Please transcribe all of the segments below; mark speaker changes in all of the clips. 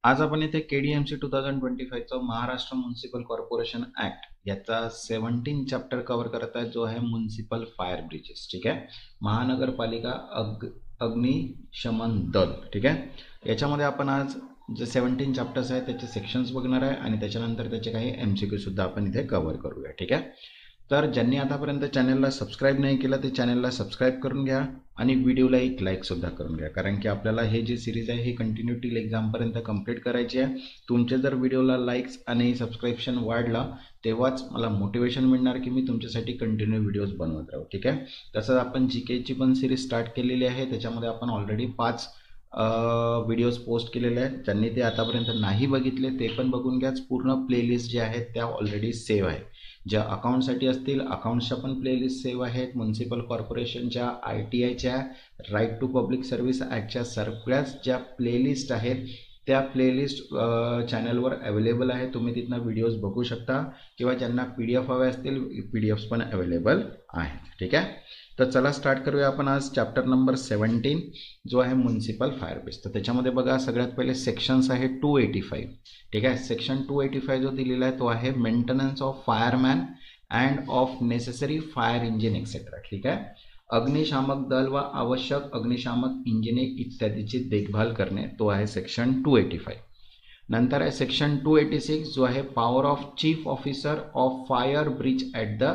Speaker 1: आज आपण इथे KDMC 2025 चा महाराष्ट्र म्युनिसिपल कॉर्पोरेशन ऍक्ट याचा 17 चॅप्टर कव्हर करत आहे, जो आहे म्युनिसिपल फायर ब्रिजेस. ठीक आहे, महानगरपालिका अग्निशमन दल. ठीक आहे, याच्यामध्ये आपण आज जे 17 चॅप्टर्स आहेत त्याचे सेक्शन्स बघणार आहे आणि त्याच्यानंतर त्याचे काही MCQ सुद्धा आपण इथे कव्हर करूया. ठीक आहे, तर ज्यांनी आतापर्यंत चॅनलला सबस्क्राईब नाही केलं ते चॅनलला सबस्क्राईब करून घ्या आणि व्हिडिओला एक लाईक सुद्धा करून घ्या, कारण की आपल्याला हे जे सिरीज आहे ही कंटिन्यू टिल एक्झामपर्यंत कंप्लीट करायची आहे. तुमचे जर व्हिडिओला लाईक्स आणि सबस्क्रिप्शन वाढला तेव्हाच मला मोटिवेशन मिळणार की मी तुमच्यासाठी कंटिन्यू व्हिडिओज बनवत राहू. ठीक आहे, तसंच आपण GKची पण सिरीज स्टार्ट केलेली आहे, त्याच्यामध्ये आपण ऑलरेडी 5 व्हिडिओज पोस्ट केलेले आहेत. ज्यांनी ते आतापर्यंत नाही बघितले ते पण बघून घ्या. पूर्ण प्लेलिस्ट ज्या आहेत त्या ऑलरेडी सेव्ह आहे. ज्या अकाउंटसाठी असतील अकाउंट्सच्या पण प्लेलिस्ट सेव्ह आहेत. म्युनिसिपल कॉर्पोरेशनच्या, ITIच्या, राईट टू पब्लिक सर्व्हिस ॲक्टच्या सगळ्याच ज्या प्लेलिस्ट आहेत त्या प्लेलिस्ट चॅनलवर अवेलेबल आहे. तुम्ही तिथनं व्हिडिओज बघू शकता किंवा ज्यांना PDF हवे असतील PDFs पण अवेलेबल आहेत. ठीक आहे, तर चला स्टार्ट करूया आपण आज चॅप्टर नंबर 17 जो आहे म्युनिसिपल फायर ब्रिज. तर त्याच्यामध्ये बघा सगळ्यात पहिले सेक्शन्स आहे 285. ठीक आहे, सेक्शन 285 जो दिलेला आहे तो आहे maintenance of fireman and of necessary fire engine etcetera. ठीक आहे, अग्निशामक दल व आवश्यक अग्निशामक इंजिने इत्यादीची देखभाल करणे, तो आहे सेक्शन 285. नंतर आहे सेक्शन 286 जो आहे power of chief officer of fire bridge at the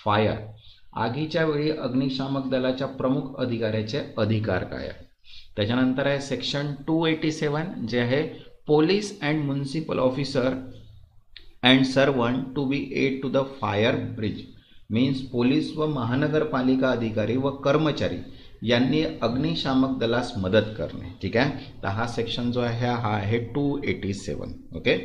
Speaker 1: fire. आगीच्या वेळी अग्निशामक दलाच्या प्रमुख अधिकाऱ्याचे अधिकार काय आहे. त्याच्यानंतर आहे सेक्शन 287 जे आहे police and municipal officer and servant to be aid to the fire brigade. Means police व महानगरपालिका अधिकारी व कर्मचारी यांनी अग्निशामक दलास मदत करणे. ठीक आहे, तर हा सेक्शन जो आहे हा आहे 287. ओके,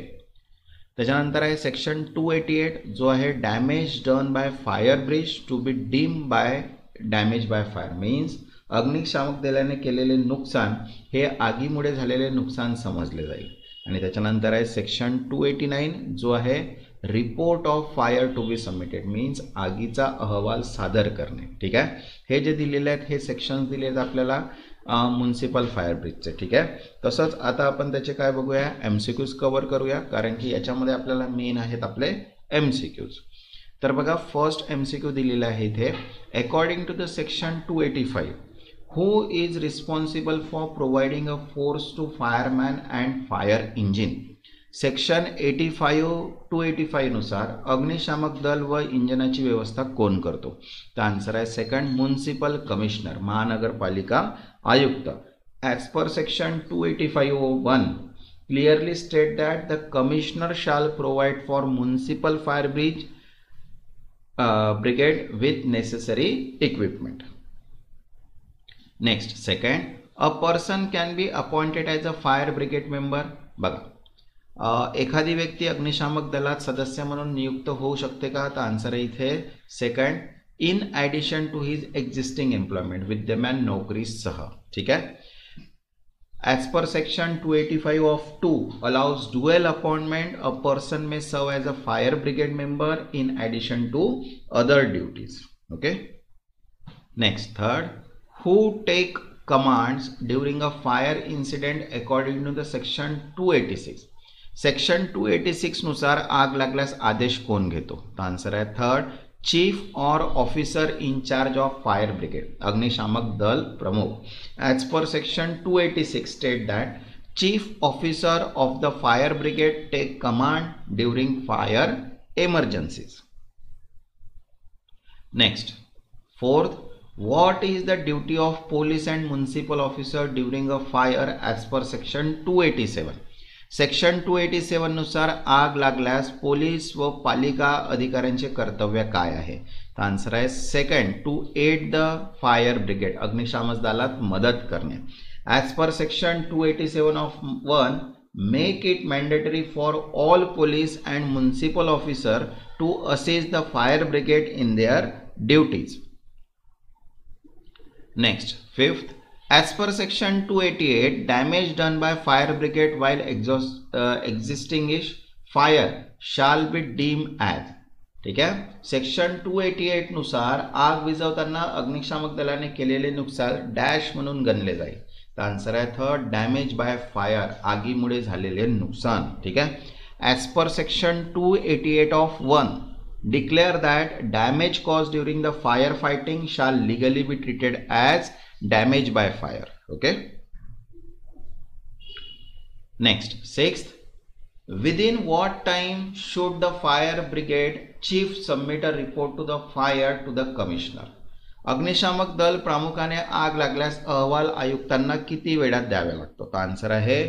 Speaker 1: त्याच्यानंतर आहे सेक्शन 288 जो आहे damage done by fire brigade to be deem by damage by fire. Means अग्निशामक दलाने केलेले नुकसान हे आगीमुळे झालेले नुकसान समजले जाईल. आणि त्याच्यानंतर आहे सेक्शन 289 जो आहे report of fire to be submitted. Means आगीचा अहवाल सादर करणे. ठीक आहे, हे जे दिलेले आहेत हे सेक्शन्स दिले आहेत आपल्याला म्युनिसिपल फायर ब्रिजचे. ठीक आहे, तसंच आता आपण त्याचे काय बघूया MCQs कव्हर करूया, कारण की याच्यामध्ये आपल्याला मेन आहेत आपले MCQs. तर बघा फर्स्ट MCQ दिलेला आहे इथे, according to the section 285 who is responsible for providing a force to fireman and fire engine. Section 285 नुसार अग्निशामक दल व इंजिनाची व्यवस्था कोण करतो. तर आन्सर आहे सेकंड, म्युनिसिपल कमिशनर, महानगरपालिका आयुक्त. As per section 285(1) clearly state that the commissioner shall provide for municipal fire brigade with necessary equipment. Next second, a person can be appointed as a fire brigade member. बघा एखादी व्यक्ती अग्निशामक दलात सदस्य म्हणून नियुक्त होऊ शकते का. तर आन्सर आहे इथे second, in addition to his existing employment, विद्यमान नोकरीसह. ठीक आहे, as per section 285 of 2 allows dual appointment. A person may serve as a fire brigade member in addition to other duties. Okay, next third, who take commands during a fire incident according to the section 286. Section 286 नुसार आग लागल्यास आदेश कोण घेतो. तर answer आहे third, chief or officer in charge of fire brigade, अग्निशामक दल प्रमुख. As per section 286 state that chief officer of the fire brigade take command during fire emergencies. Next fourth, what is the duty of police and municipal officer during a fire as per section 287. Section 287 नुसार आग लागल्यास police व पालिका अधिकाऱ्यांचे कर्तव्य काय आहे. तर आन्सर आहे second, to aid the fire brigade, अग्निशामक दलात मदत करणे. As per section 287 of 1 make it mandatory for all police and municipal officer to assist the fire brigade in their duties. Next, fifth, as per section 288, damage done by fire brigade while extinguish fire shall be deemed as. ठीक आहे, section 288 नुसार आग विझवताना अग्निशामक दलाने केलेले नुकसान dash म्हणून गणले जाईल. तर आन्सर आहे थर्ड, डॅमेज बाय फायर, आगीमुळे झालेले नुकसान. ठीक आहे. As per section 288 of 1 declare that damage caused during the fire fighting shall legally be treated as damage by fire. Okay. Next, sixth, within what time should the fire brigade chief submit a report to the fire to the commissioner? अग्निशामक दल प्रामुख्याने आग लागल्यास अहवाल आयुक्तांना किती वेळात द्यावा लागतो? तर आन्सर आहे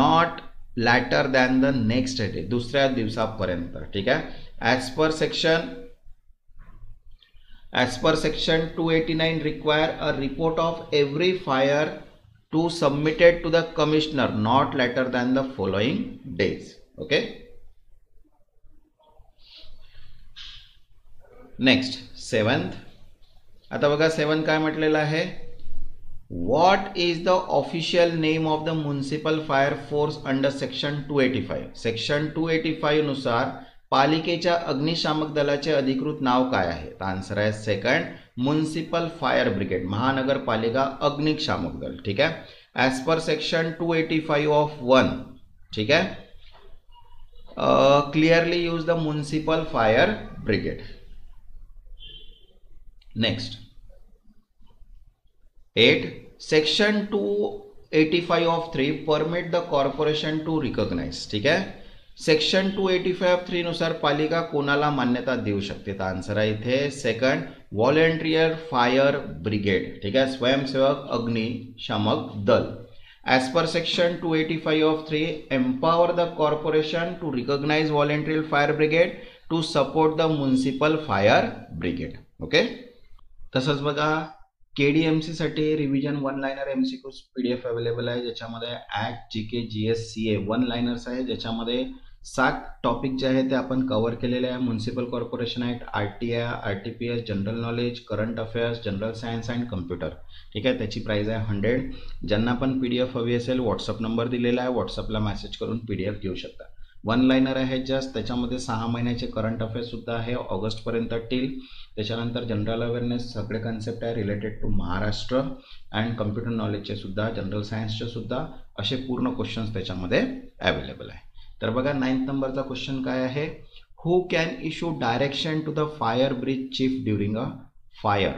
Speaker 1: not later than the next day, दुसऱ्या दिवसापर्यंत. ठीक आहे. As per section 289 require a report of every fire to submitted to the commissioner not later than the following days. Okay. Next, seventh. आता बघा 7 काय म्हटलेलं आहे, what is the official name of the municipal fire force under section 285? section 285 नुसार पालिकेच्या अग्निशामक दलाचे अधिकृत नाव काय आहे? तर आन्सर आहे सेकंड, म्युनिसिपल फायर ब्रिगेड, महानगरपालिका अग्निशामक दल. ठीक आहे. ॲज पर सेक्शन 285 ऑफ 1, ठीक आहे, clearly use the municipal fire brigade. Next 8, section 285 of 3 permit the corporation to recognize. ठीक आहे. सेक्शन 285 ऑफ 3 नुसार पालिका कोणाला मान्यता देऊ शकते? तर आन्सर आहे इथे सेकंड, व्हॉलेंटियर फायर ब्रिगेड. ठीक आहे. स्वयंसेवक अग्निशामक दल. As per section 285 of 3 empower the corporation to recognize volunteer fire brigade to support the municipal fire brigade. Okay. तसंच बघा KDMC साठी revision 1 liner MCQs PDF available आहे, ज्याच्यामध्ये act GK GS CA 1 liners आहे, ज्याच्यामध्ये 7 टॉपिक जे आहे ते आपण कव्हर केलेले आहे. Municipal corporation act, RTI, RTPS, general knowledge, current affairs, general science and computer. ठीक आहे. त्याची प्राइस आहे 100. ज्यांना पण PDF हवी असेल व्हॉट्सअप नंबर दिलेला आहे, व्हॉट्सअपला मेसेज करून PDF घेऊ शकता. 1 लाइनर आहे जस्ट, त्याच्यामध्ये 6 महिन्याचे करंट अफेअर्स सुद्धा आहे ऑगस्टपर्यंत टील. त्याच्यानंतर जनरल अवेअरनेस सगळे कन्सेप्ट आहे related to Maharashtra and computer नॉलेजचे सुद्धा, जनरल सायन्सचे सुद्धा असे पूर्ण क्वेश्चन्स त्याच्यामध्ये अवेलेबल आहे. तर बघा 9th नंबरचा क्वेश्चन काय आहे, who can issue direction to the fire brigade chief during a fire?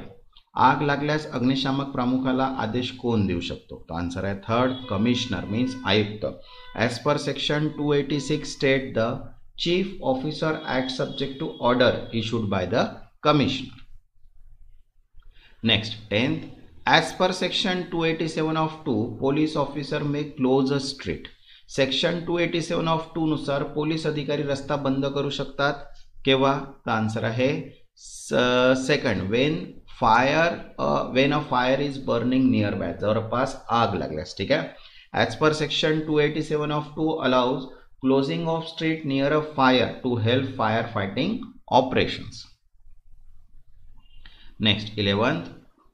Speaker 1: आग लागल्यास अग्निशामक प्रमुखाला आदेश कोण देऊ शकतो? तर आन्सर आहे थर्ड, कमिशनर मीन्स आयुक्त. As per section 286 state the chief officer act subject to order issued by the commissioner. Next 10th, as per section 287 of 2 police officer may close a street. Section 287 of 2 नुसार police अधिकारी रस्ता बंद करू शकतात केव्हा? तर answer आहे second, when a fire is burning near by, जवळपास आग लागल्यास. ठीक आहे. As per section 287 of 2 allows closing of street near a fire to help fire fighting operations. Next 11th,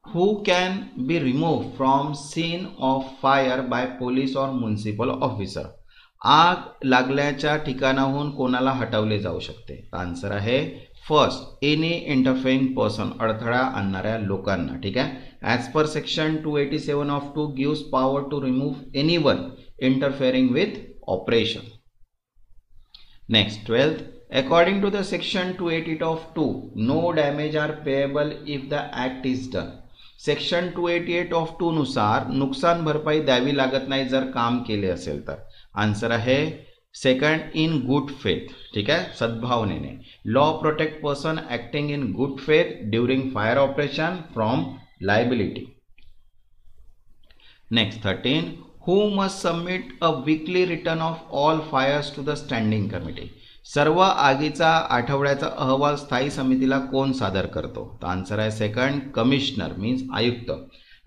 Speaker 1: who can be removed from scene of fire by police or municipal officer? आग लागल्याच्या ठिकाणाहून कोणाला हटवले जाऊ शकते? Answer आहे first, any interfering person, अडथळा आणणाऱ्या लोकांना. ठीक आहे. As per section 287 of 2 gives power to remove anyone interfering with operation. Next 12th, according to the section 288 of 2 no damage are payable if the act is done. Section 288 of 2 नुसार नुकसान भरपाई द्यावी लागत नाही जर काम केले असेल तर. आन्सर आहे सेकंड, इन गुड फेथ. ठीक आहे. सद्भावनेने. Law protect person acting in good faith during fire operation from liability. Next 13, who must submit a weekly return of all fires to the standing committee? सर्व आगीचा आठवड्याचा अहवाल स्थायी समितीला कोण सादर करतो? तर आन्सर आहे सेकंड, कमिशनर मीन्स आयुक्त.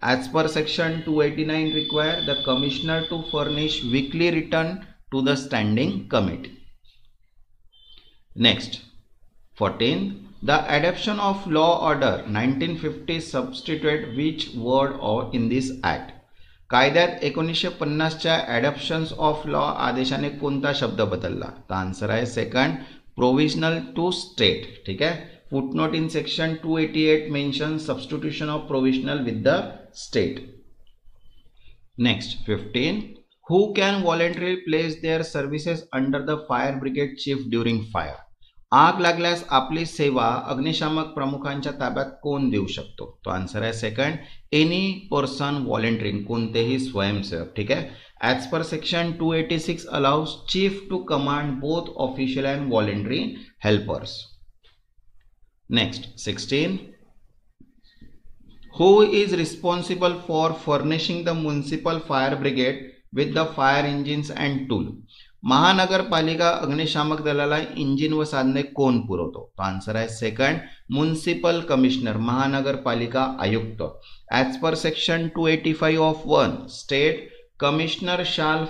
Speaker 1: As per section 289 require the commissioner to furnish weekly return to the standing committee. Next 14, the adoption of law order 1950 substitute which word or in this act? कायद्यात 1950च्या ॲडॉप्शन्स of law आदेशाने कोणता शब्द बदलला? तर answer आहे second, provisional to state. ठीक आहे. Footnote in section 288 mention substitution of provisional with the state. Next 15, who can voluntarily place their services under the fire brigade chief during fire? आग लागल्यास आपली सेवा अग्निशामक प्रमुखांच्या ताब्यात कोण देऊ शकतो? तो आन्सर आहे सेकंड, एनी पर्सन व्हॉलेंटरिंग, कोणतेही स्वयंसेवक. ठीक आहे. As per section 286 allows chief to command both official and voluntary helpers. Next 16, who is responsible for furnishing the municipal fire brigade with the fire engines and tool? महानगरपालिका अग्निशामक दलाला engine व साधने कोण पुरवतो? तो आन्सर आहे सेकंड, म्युनिसिपल कमिशनर, महानगरपालिका आयुक्त. As per section 285 of 1 state commissioner shall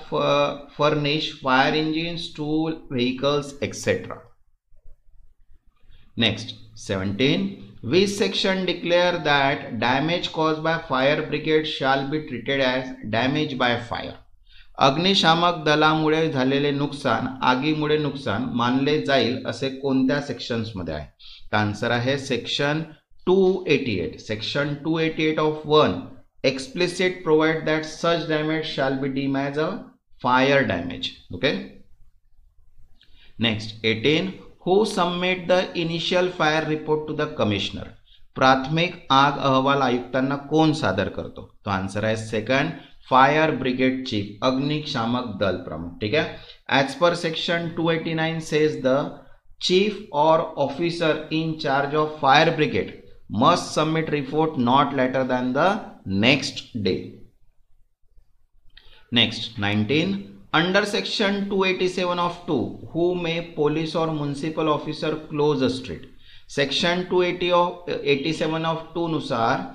Speaker 1: furnish fire engines, tool, vehicles etcetera. Next 17, which section declare that damage caused by fire brigade shall be treated as damage by fire? अग्निशामक दलामुळे झालेले नुकसान आगीमुळे नुकसान मानले जाईल असे कोणत्या सेक्शन्स मध्ये आहे? तर आन्सर आहे section 288. Section 288 of 1 explicit provide that such damage shall be deemed as a fire damage. Okay. Next 18, who submit the initial fire report to the commissioner? प्राथमिक आग अहवाल आयुक्तांना कोण सादर करतो? तो आन्सर आहे सेकंड, फायर ब्रिगेड चीफ, अग्निशामक दल प्रमुख. ठीक आहे. As per section 289 says the chief or officer in charge of fire brigade must submit report not later than the next day. Next 19, under section 287 of 2, who may police or municipal officer close a street? Section 287 of 2 नुसार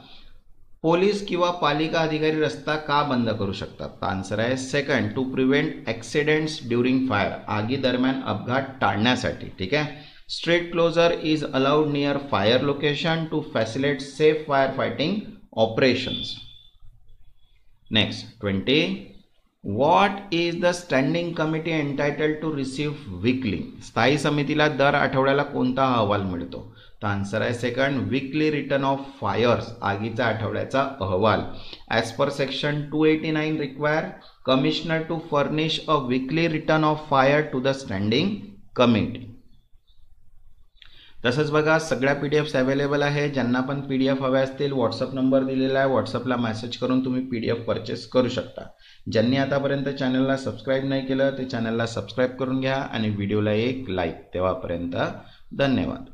Speaker 1: police किंवा पालिका अधिकारी रस्ता का बंद करू शकतात? Answer आहे second, to prevent accidents during fire, आगी दरम्यान अपघात टाळण्यासाठी. ठीक आहे. Street closure is allowed near fire location to facilitate safe fire fighting operations. Next 20, what is the standing committee entitled to receive weekly? स्थायी समितीला दर आठवड्याला कोणता अहवाल मिळतो? तर आन्सर आहे second, weekly return of fires, आगीचा आठवड्याचा अहवाल. As per section 289 require commissioner to furnish a weekly return of fire to the standing committee. तसंच बघा सगळ्या PDFs अवेलेबल आहे. ज्यांना पण PDF हवे असतील व्हॉट्सअप नंबर दिलेला आहे, व्हॉट्सअपला मेसेज करून तुम्ही PDF परचेस करू शकता. ज्यांनी आतापर्यंत चॅनलला सबस्क्राईब नाही केलं ते चॅनलला सबस्क्राईब करून घ्या आणि व्हिडिओला एक लाईक. तेव्हापर्यंत धन्यवाद.